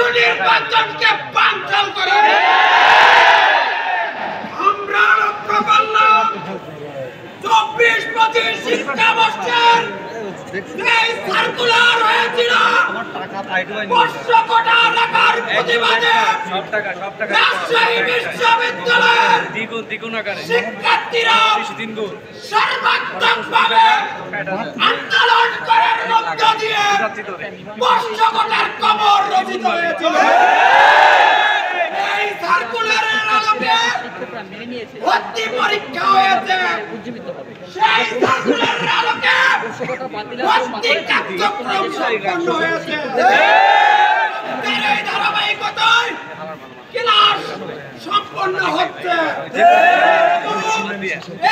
ডাকসু নির্বাচনকে বানচাল করে আমরা রক্ষা করলাম 24-25 শিক্ষাবর্ষের এই সার্কুলার হয়েছিল 500 কোটি টাকার প্রতিবাদে রাজশাহী বিশ্ববিদ্যালয়ের দ্বিগুণ আকারে শিক্ষার্থীরা সর্বাত্মকভাবে আন্দোলন করার মধ্য দিয়ে 500 কোটির কবর রচিত হয়েছিল। এই সার্কুলারের আলোকে ভর্তি পরীক্ষা হয়েছে, সেই সার্কুলারের আলোকে ভর্তি কার্যক্রম সম্পন্ন হয়েছে। এই ধারাবাহিকতায় ক্লাস সম্পন্ন হচ্ছে,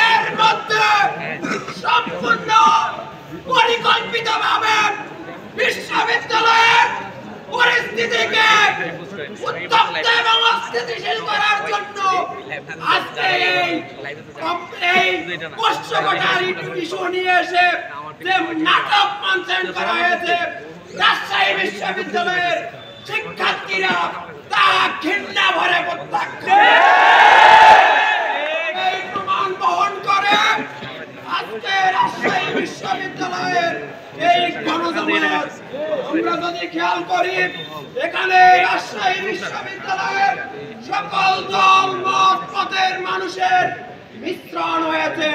এর মধ্যে সম্পূর্ণ পরিকল্পিতভাবে বিশ্ববিদ্যালয়ের পরিস্থিতিকে উত্তপ্ত এবং অস্থিতিশীল করার জন্য আজকে এই 500 কোটি ইস্যু নিয়ে এসে যে নাটক মঞ্চায়ন করা হয়েছে রাজশাহী বিশ্ববিদ্যালয়ের শিক্ষার্থীরা তা ঘৃণা ভরে প্রত্যাখ্যান এই প্রমাণ বহন করে আজকে রাজশাহী বিশ্ববিদ্যালয়ের এই গণজমায়েত আমরা যদি খেয়াল করি এখানে রাজশাহী বিশ্ববিদ্যালয়ের সকল দল মত পথের মানুষের মিশ্রণ হয়েছে।